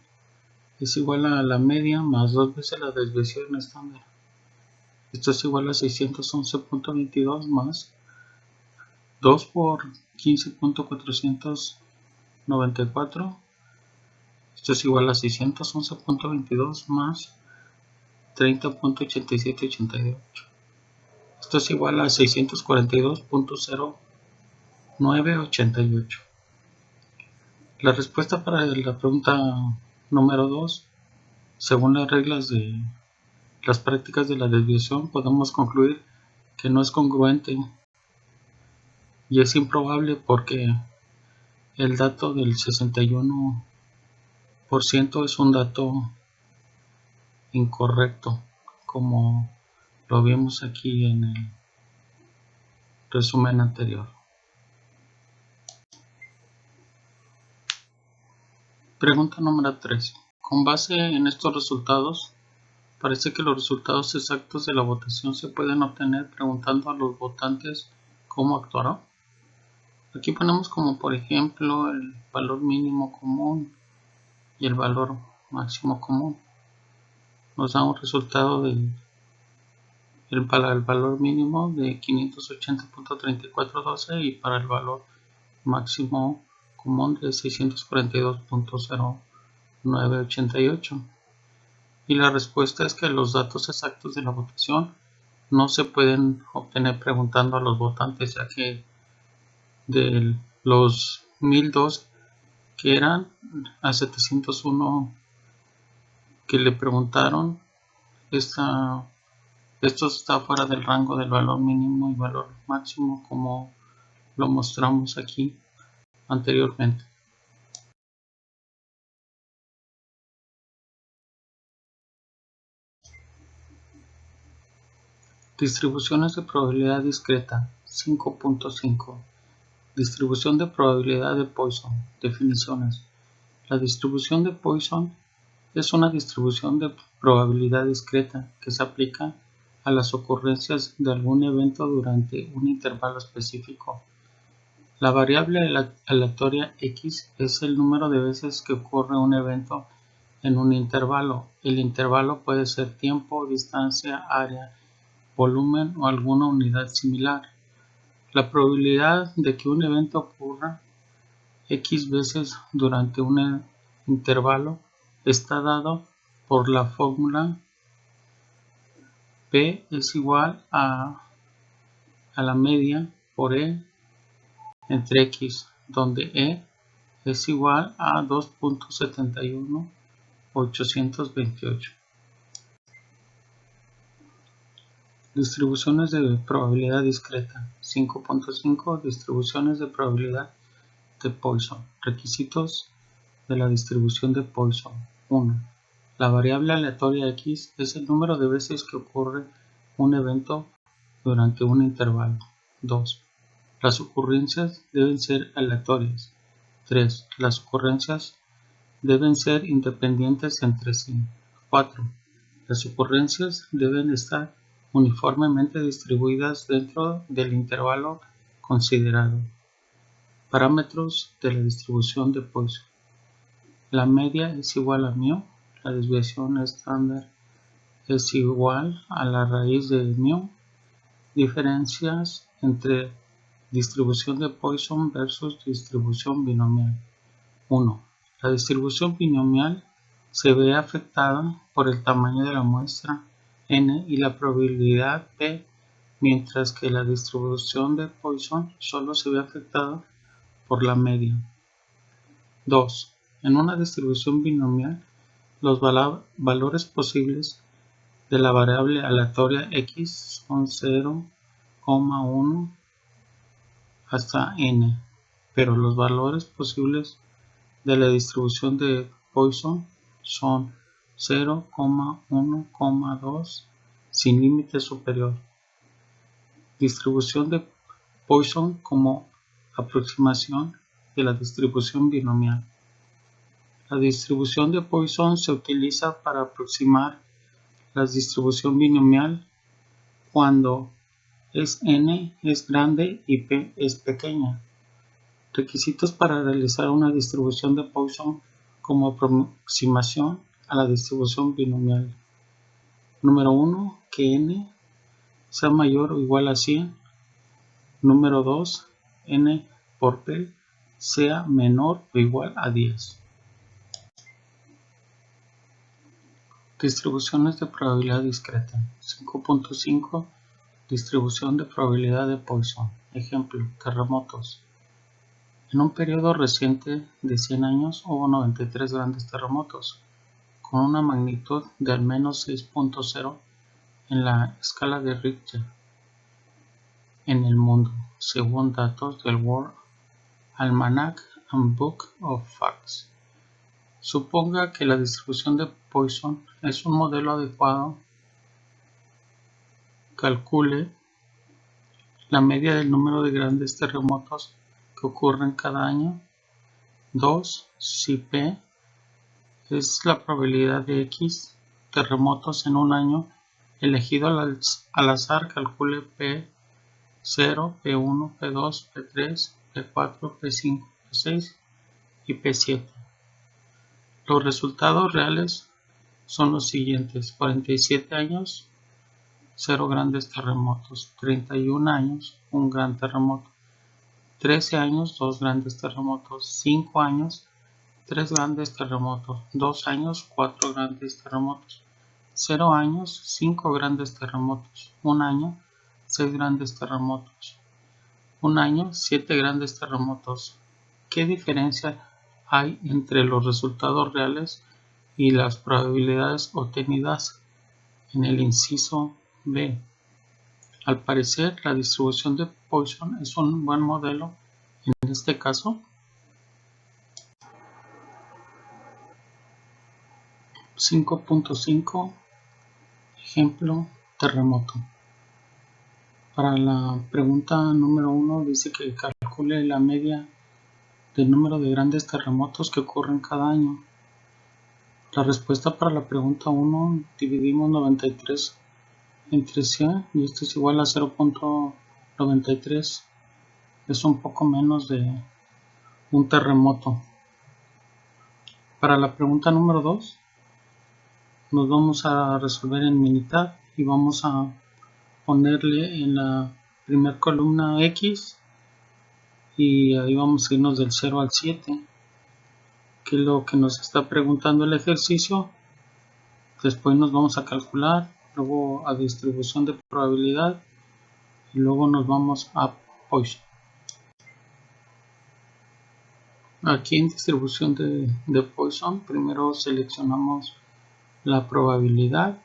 es igual a la media más 2 veces la desviación estándar. Esto es igual a 611.22 más 2 por 15.494. Esto es igual a 611.22 más 30.8788. Esto es igual a 642.0988. La respuesta para la pregunta número 2, según las reglas de las prácticas de la desviación, podemos concluir que no es congruente y es improbable porque el dato del 61% es un dato incorrecto, como lo vimos aquí en el resumen anterior. Pregunta número 3. Con base en estos resultados, parece que los resultados exactos de la votación se pueden obtener preguntando a los votantes cómo actuaron. Aquí ponemos como por ejemplo el valor mínimo común y el valor máximo común. Nos da un resultado para el valor mínimo de 580.3412 y para el valor máximo común de 642.0988. Y la respuesta es que los datos exactos de la votación no se pueden obtener preguntando a los votantes, ya que de los 1002 que eran a 701 que le preguntaron, esto está fuera del rango del valor mínimo y valor máximo, como lo mostramos aquí anteriormente. Distribuciones de probabilidad discreta 5.5. Distribución de probabilidad de Poisson. Definiciones. La distribución de Poisson es una distribución de probabilidad discreta que se aplica a las ocurrencias de algún evento durante un intervalo específico. La variable aleatoria x es el número de veces que ocurre un evento en un intervalo. El intervalo puede ser tiempo, distancia, área, volumen o alguna unidad similar. La probabilidad de que un evento ocurra x veces durante un intervalo está dado por la fórmula P es igual a la media por E entre X, donde E es igual a 2.71828. Distribuciones de probabilidad discreta 5.5. Distribuciones de probabilidad de Poisson. Requisitos de la distribución de Poisson. 1. La variable aleatoria x es el número de veces que ocurre un evento durante un intervalo. 2. Las ocurrencias deben ser aleatorias. 3. Las ocurrencias deben ser independientes entre sí. 4. Las ocurrencias deben estar uniformemente distribuidas dentro del intervalo considerado. Parámetros de la distribución de Poisson. La media es igual a μ, la desviación estándar es igual a la raíz de μ. Diferencias entre distribución de Poisson versus distribución binomial. 1. La distribución binomial se ve afectada por el tamaño de la muestra n y la probabilidad p, mientras que la distribución de Poisson solo se ve afectada por la media. 2. En una distribución binomial, los valores posibles de la variable aleatoria x son 0,1 hasta n, pero los valores posibles de la distribución de Poisson son 0,1,2 sin límite superior. Distribución de Poisson como aproximación de la distribución binomial. La distribución de Poisson se utiliza para aproximar la distribución binomial cuando n es grande y p es pequeña. Requisitos para realizar una distribución de Poisson como aproximación a la distribución binomial. Número 1, que n sea mayor o igual a 100. Número 2, n por p sea menor o igual a 10. Distribuciones de probabilidad discreta. 5.5 Distribución de probabilidad de Poisson. Ejemplo, terremotos. En un periodo reciente de 100 años hubo 93 grandes terremotos, con una magnitud de al menos 6.0 en la escala de Richter en el mundo, según datos del World Almanac and Book of Facts. Suponga que la distribución de Poisson es un modelo adecuado. Calcule la media del número de grandes terremotos que ocurren cada año. 2. Si P es la probabilidad de X terremotos en un año elegido al azar, calcule P0, P1, P2, P3, P4, P5, P6 y P7. Los resultados reales son los siguientes: 47 años, 0 grandes terremotos; 31 años, 1 gran terremoto; 13 años, 2 grandes terremotos; 5 años, 3 grandes terremotos; 2 años, 4 grandes terremotos; 0 años, 5 grandes terremotos; 1 año, 6 grandes terremotos; 1 año, 7 grandes terremotos. ¿Qué diferencia hay entre los resultados reales y las probabilidades obtenidas en el inciso B? Al parecer, la distribución de Poisson es un buen modelo en este caso. 5.5 Ejemplo, terremoto. Para la pregunta número 1 dice que calcule la media del número de grandes terremotos que ocurren cada año. La respuesta para la pregunta 1, dividimos 93 entre 100 y esto es igual a 0.93. Es un poco menos de un terremoto. Para la pregunta número 2, nos vamos a resolver en mitad y vamos a ponerle en la primera columna X y ahí vamos a irnos del 0 al 7, que es lo que nos está preguntando el ejercicio. Después nos vamos a calcular, luego a distribución de probabilidad y luego nos vamos a Poisson. Aquí en distribución de Poisson, primero seleccionamos la probabilidad,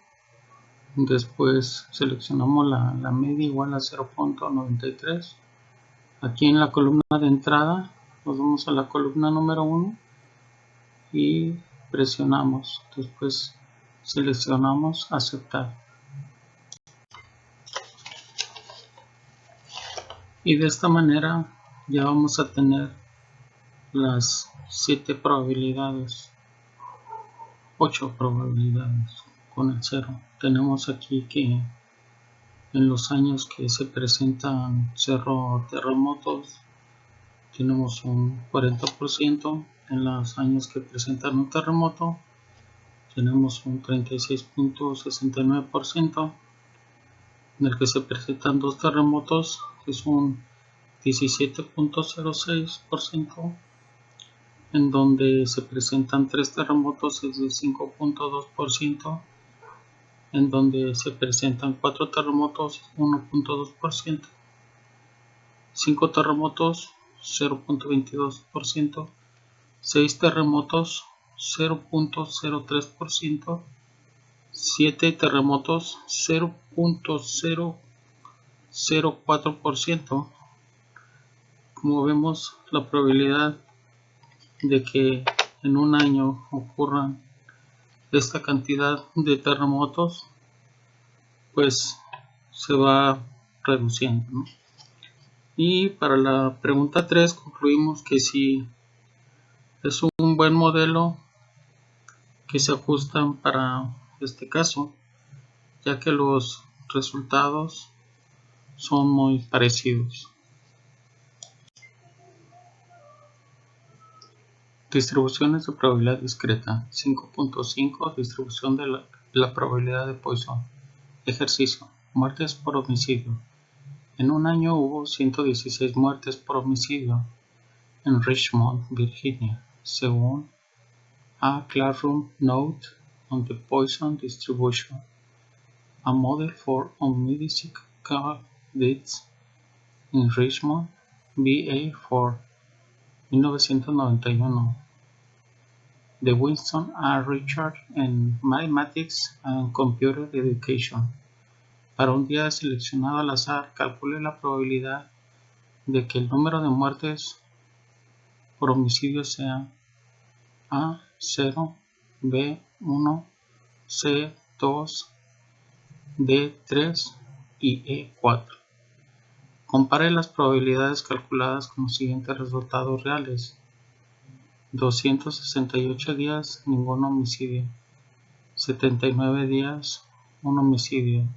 después seleccionamos la media igual a 0.93. Aquí en la columna de entrada nos vamos a la columna número 1 y presionamos, después seleccionamos aceptar. Y de esta manera ya vamos a tener las 7 probabilidades, 8 probabilidades con el 0. Tenemos aquí que en los años que se presentan 0 terremotos tenemos un 40%, en los años que presentan un terremoto tenemos un 36.69%, en el que se presentan 2 terremotos es un 17.06%, en donde se presentan 3 terremotos es de 5.2%, en donde se presentan 4 terremotos 1.2%, 5 terremotos 0.22%, 6 terremotos 0.03%, 7 terremotos 0.004%. Como vemos, la probabilidad de que en un año ocurran esta cantidad de terremotos pues se va reduciendo, ¿no? Y para la pregunta 3 concluimos que sí es un buen modelo que se ajustan para este caso, ya que los resultados son muy parecidos. Distribuciones de probabilidad discreta. 5.5 Distribución de la probabilidad de Poisson. Ejercicio. Muertes por homicidio. En un año hubo 116 muertes por homicidio en Richmond, Virginia, según a Classroom Note on the Poisson Distribution, a Model for Homicide Deaths in Richmond, VA for 1991. De Winston A. Richard en Mathematics and Computer Education. Para un día seleccionado al azar, calcule la probabilidad de que el número de muertes por homicidio sea A0, B1, C2, D3 y E4. Compare las probabilidades calculadas con los siguientes resultados reales. 268 días, ningún homicidio. 79 días, un homicidio.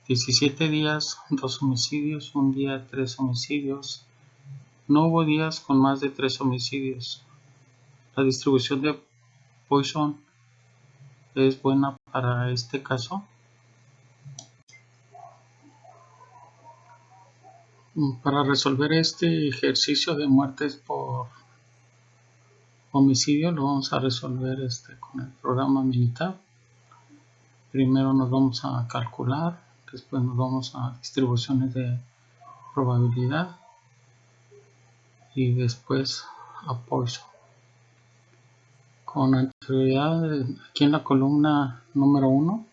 17 días, 2 homicidios. Un día, 3 homicidios. No hubo días con más de 3 homicidios. La distribución de Poisson es buena para este caso. Para resolver este ejercicio de muertes por homicidio lo vamos a resolver con el programa Minitab. Primero nos vamos a calcular, después nos vamos a distribuciones de probabilidad y después a Poisson. Con anterioridad, aquí en la columna número 1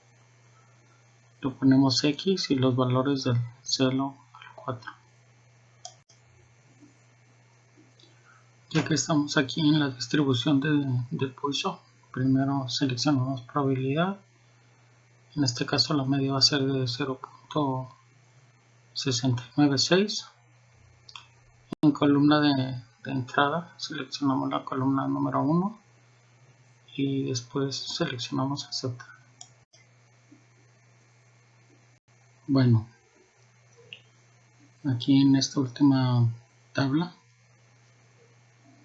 le ponemos X y los valores del 0 al 4. Ya que estamos aquí en la distribución de Poisson, primero seleccionamos probabilidad. En este caso la media va a ser de 0.696. En columna de entrada seleccionamos la columna número 1 y después seleccionamos aceptar. Bueno, aquí en esta última tabla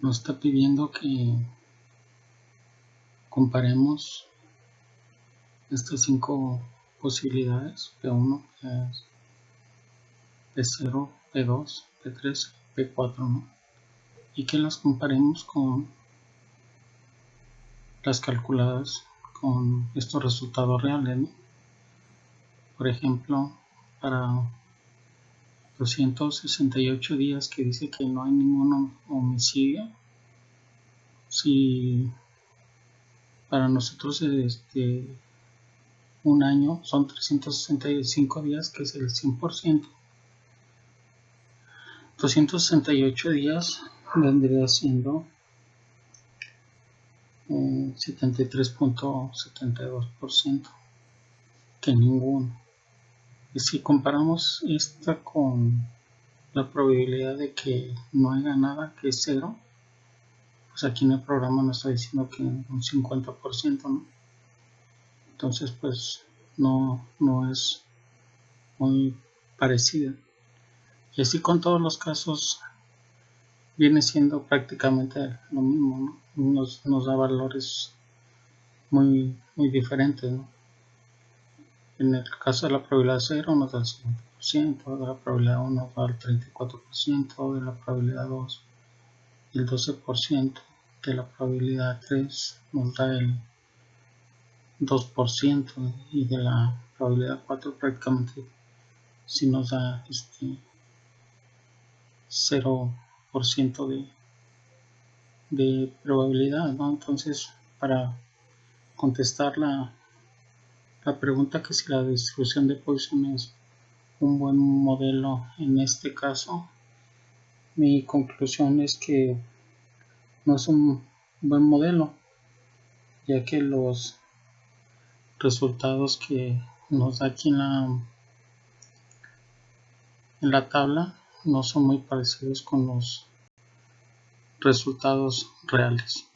nos está pidiendo que comparemos estas 5 posibilidades: P1, P0, P2, P3, P4, ¿no? Y que las comparemos con las calculadas con estos resultados reales, ¿no? Por ejemplo, para 268 días que dice que no hay ningún homicidio, si para nosotros un año son 365 días, que es el 100%, 268 días vendría siendo 73.72%, que ninguno. Y si comparamos esta con la probabilidad de que no haya nada, que es 0, pues aquí en el programa nos está diciendo que un 50%, ¿no? Entonces pues no es muy parecida. Y así con todos los casos viene siendo prácticamente lo mismo, ¿no? Nos da valores muy diferentes, ¿no? En el caso de la probabilidad 0 nos da el 50%, de la probabilidad 1 nos da el 34%, de la probabilidad 2 el 12%, de la probabilidad 3 nos da el 2% y de la probabilidad 4 prácticamente si nos da 0% de probabilidad, ¿no? Entonces, para contestar la pregunta que si la distribución de Poisson es un buen modelo en este caso, mi conclusión es que no es un buen modelo, ya que los resultados que nos da aquí en la tabla no son muy parecidos con los resultados reales.